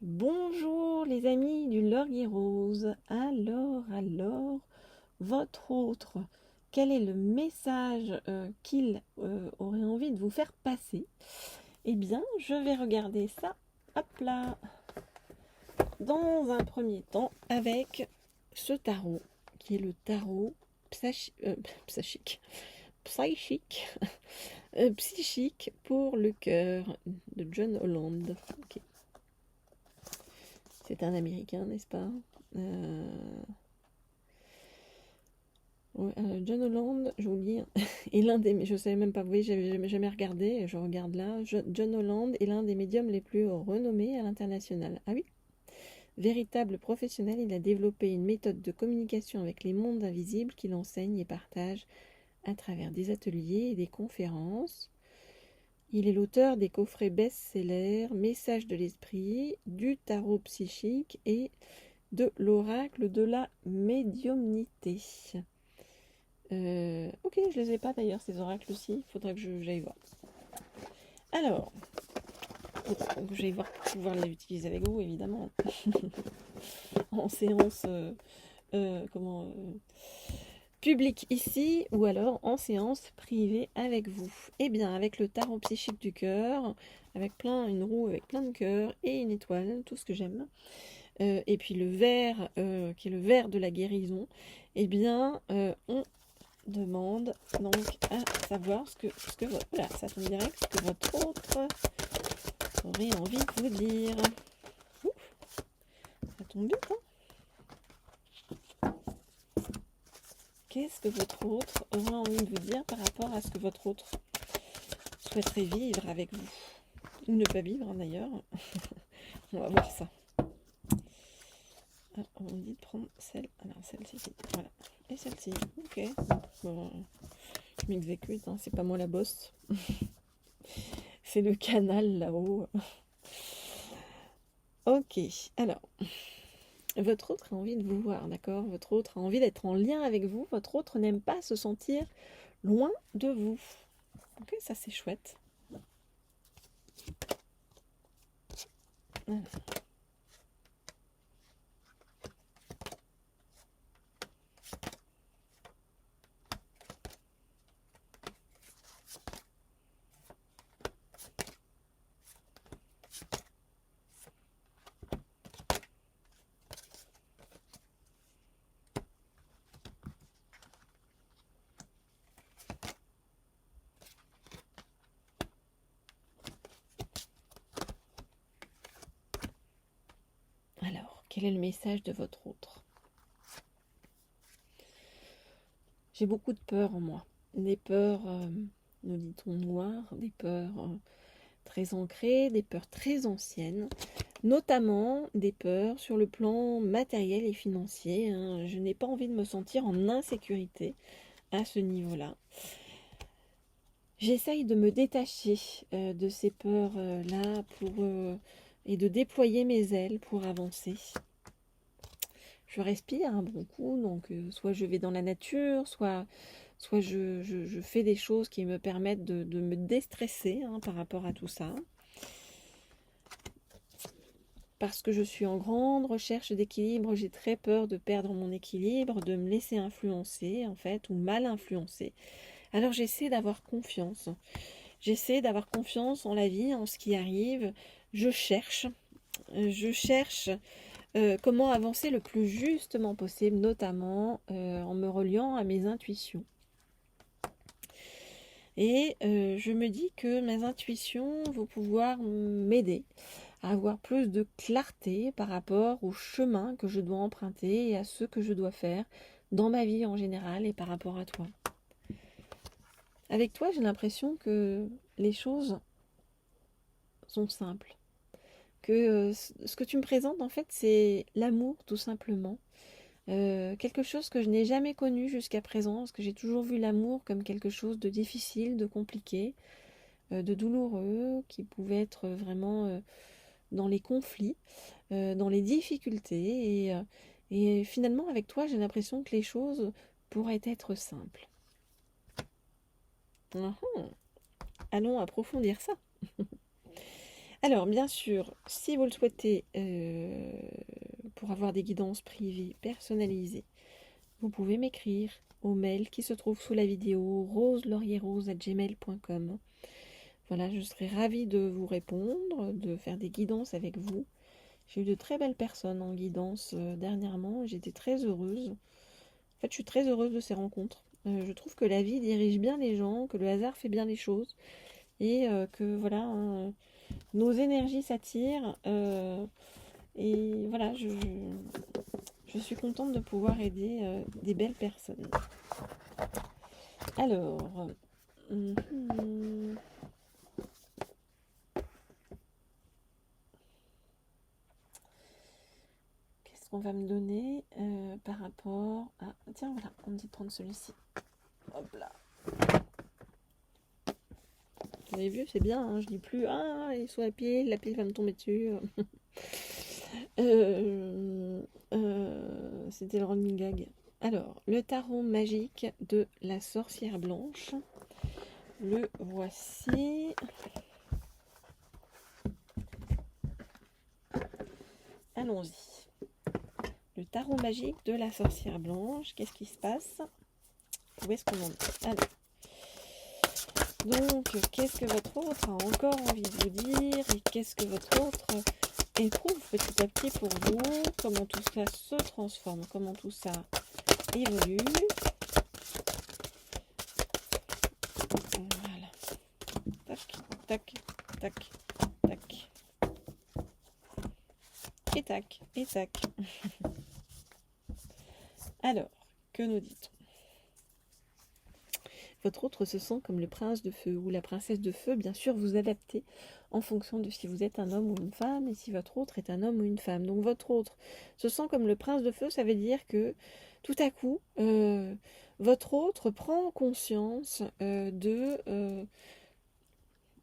Bonjour les amis du Laurier Rose. Alors, votre autre, quel est le message qu'il aurait envie de vous faire passer? Eh bien, je vais regarder ça, hop là, dans un premier temps avec ce tarot, qui est le tarot psychique, psychique pour le cœur de John Holland. Ok. C'est un Américain, n'est-ce pas? John Holland, je vous le dis, est l'un des... Je ne savais même pas, vous voyez, j'avais jamais regardé, je regarde là. John Holland est l'un des médiums les plus renommés à l'international. Ah oui? Véritable professionnel, il a développé une méthode de communication avec les mondes invisibles qu'il enseigne et partage à travers des ateliers et des conférences. Il est l'auteur des coffrets best-sellers Messages de l'esprit, du tarot psychique et de l'oracle de la médiumnité. Ok, je les ai pas d'ailleurs, ces oracles aussi. Il faudra que j'aille voir. Alors, pour que j'aille voir pour pouvoir les utiliser avec vous, évidemment. En séance publique ici, ou alors en séance privée avec vous. Eh bien, avec le tarot psychique du cœur, avec une roue avec plein de cœurs et une étoile, tout ce que j'aime. Et puis le verre, qui est le verre de la guérison. Eh bien, on demande donc à savoir ce que votre... Oula, ça tombe direct, ce que votre autre aurait envie de vous dire. Ouf, ça tombe vite, hein. Qu'est-ce que votre autre aurait envie de vous dire par rapport à ce que votre autre souhaiterait vivre avec vous? Ou ne pas vivre, hein, d'ailleurs. On va voir ça. Ah, on me dit de prendre celle... Alors, celle-ci, voilà. Et celle-ci, ok. Bon, je m'exécute, hein, c'est pas moi la bosse. C'est le canal là-haut. Ok, alors, votre autre a envie de vous voir, d'accord? Votre autre a envie d'être en lien avec vous. Votre autre n'aime pas se sentir loin de vous. Ok, ça c'est chouette. Voilà. Alors, quel est le message de votre autre? J'ai beaucoup de peurs en moi. Des peurs, nous dit-on, noires, des peurs très ancrées, des peurs très anciennes, notamment des peurs sur le plan matériel et financier, hein. Je n'ai pas envie de me sentir en insécurité à ce niveau-là. J'essaye de me détacher de ces peurs-là et de déployer mes ailes pour avancer. Je respire un bon coup, donc soit je vais dans la nature, soit je fais des choses qui me permettent de me déstresser, hein, par rapport à tout ça. Parce que je suis en grande recherche d'équilibre, j'ai très peur de perdre mon équilibre, de me laisser influencer en fait, ou mal influencer. Alors j'essaie d'avoir confiance. J'essaie d'avoir confiance en la vie, en ce qui arrive. Je cherche comment avancer le plus justement possible, notamment en me reliant à mes intuitions. Et je me dis que mes intuitions vont pouvoir m'aider à avoir plus de clarté par rapport au chemin que je dois emprunter et à ce que je dois faire dans ma vie en général et par rapport à toi. Avec toi, j'ai l'impression que les choses sont simples. Que ce que tu me présentes, en fait, c'est l'amour, tout simplement. Quelque chose que je n'ai jamais connu jusqu'à présent, parce que j'ai toujours vu l'amour comme quelque chose de difficile, de compliqué, de douloureux, qui pouvait être vraiment dans les conflits, dans les difficultés. Et finalement, avec toi, j'ai l'impression que les choses pourraient être simples. Allons approfondir ça. Alors, bien sûr, si vous le souhaitez, pour avoir des guidances privées personnalisées, vous pouvez m'écrire au mail qui se trouve sous la vidéo roselorierose@gmail.com. Voilà, je serai ravie de vous répondre, de faire des guidances avec vous. J'ai eu de très belles personnes en guidance dernièrement, j'étais très heureuse. En fait, je suis très heureuse de ces rencontres. Je trouve que la vie dirige bien les gens, que le hasard fait bien les choses, et que voilà, hein, nos énergies s'attirent. Et voilà, je suis contente de pouvoir aider des belles personnes. Alors, qu'est-ce qu'on va me donner par rapport à... Tiens, voilà, on me dit de prendre celui-ci. Hop là. Vous avez vu, c'est bien, hein, je dis plus, ah, il est sous la pile va me tomber dessus. C'était le running gag. Alors, le tarot magique de la sorcière blanche. Le voici. Allons-y. Le tarot magique de la sorcière blanche. Qu'est-ce qui se passe? Où est-ce qu'on en est? Alors. Donc, qu'est-ce que votre autre a encore envie de vous dire? Et qu'est-ce que votre autre éprouve petit à petit pour vous? Comment tout ça se transforme? Comment tout ça évolue? Voilà. Tac, tac, tac, tac. Et tac, et tac. Alors, que nous dit-on? Votre autre se sent comme le prince de feu ou la princesse de feu. Bien sûr, vous adaptez en fonction de si vous êtes un homme ou une femme et si votre autre est un homme ou une femme. Donc votre autre se sent comme le prince de feu, ça veut dire que tout à coup, votre autre prend conscience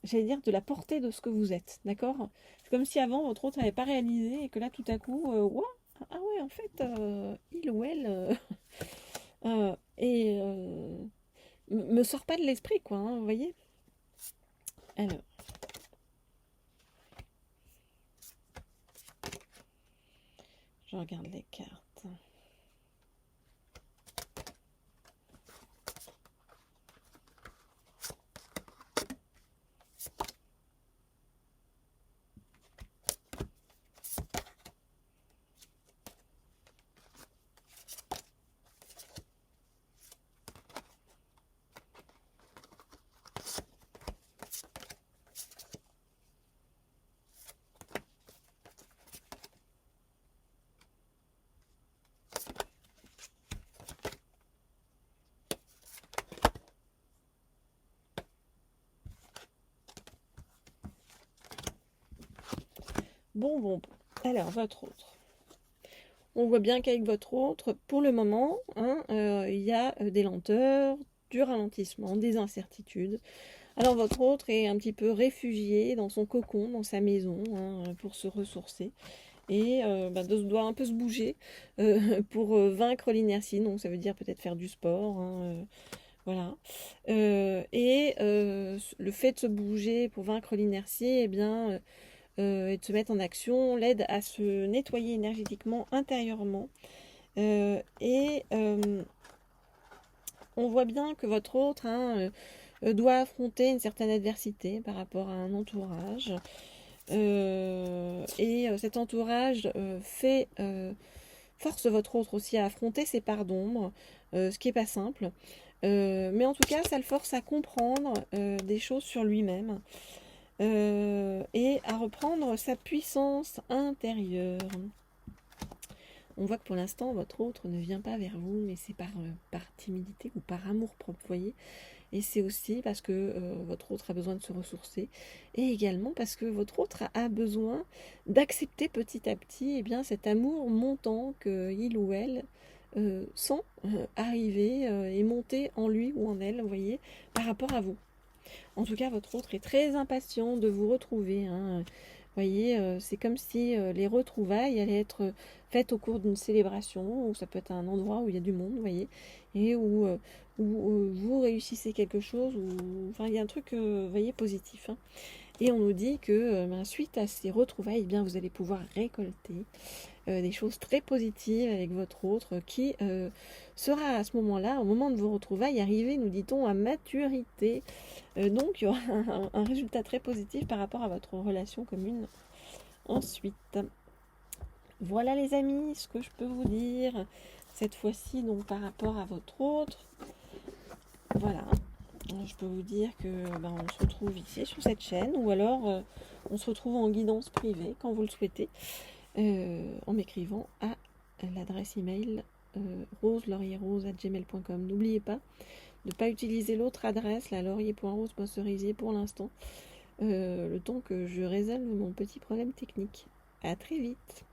j'allais dire, de la portée de ce que vous êtes, d'accord? C'est comme si avant, votre autre n'avait pas réalisé et que là, tout à coup, ouah, ah ouais, en fait, il ou elle me sort pas de l'esprit, quoi, hein, vous voyez? Alors, je regarde les cartes. Bon. Alors, votre autre. On voit bien qu'avec votre autre, pour le moment, hein, il y a des lenteurs, du ralentissement, des incertitudes. Alors, votre autre est un petit peu réfugié dans son cocon, dans sa maison, hein, pour se ressourcer. Et doit un peu se bouger pour vaincre l'inertie. Donc, ça veut dire peut-être faire du sport, hein, voilà. Le fait de se bouger pour vaincre l'inertie, eh bien... et de se mettre en action, l'aide à se nettoyer énergétiquement intérieurement. On voit bien que votre autre doit affronter une certaine adversité par rapport à un entourage. Cet entourage force votre autre aussi à affronter ses parts d'ombre, ce qui n'est pas simple. Mais en tout cas, ça le force à comprendre des choses sur lui-même. Et à reprendre sa puissance intérieure. On voit que pour l'instant, votre autre ne vient pas vers vous, mais c'est par timidité ou par amour-propre, vous voyez. Et c'est aussi parce que votre autre a besoin de se ressourcer, et également parce que votre autre a besoin d'accepter petit à petit cet amour montant qu'il ou elle sent arriver et monter en lui ou en elle, vous voyez, par rapport à vous. En tout cas, votre autre est très impatient de vous retrouver, hein. Vous voyez, c'est comme si les retrouvailles allaient être faites au cours d'une célébration, ou ça peut être un endroit où il y a du monde, vous voyez, et où vous réussissez quelque chose, ou enfin il y a un truc, vous voyez, positif, hein. Et on nous dit que suite à ces retrouvailles, eh bien, vous allez pouvoir récolter des choses très positives avec votre autre qui sera à ce moment-là, au moment de vos retrouvailles, arrivé, nous dit-on, à maturité. Donc, il y aura un résultat très positif par rapport à votre relation commune ensuite. Voilà les amis, ce que je peux vous dire cette fois-ci, donc par rapport à votre autre. Voilà, je peux vous dire que on se retrouve ici sur cette chaîne, ou alors on se retrouve en guidance privée quand vous le souhaitez, en m'écrivant à l'adresse email roselaurierrose@gmail.com. N'oubliez pas de ne pas utiliser l'autre adresse, la laurier.rose.cerisier pour l'instant, le temps que je résolve mon petit problème technique. À très vite.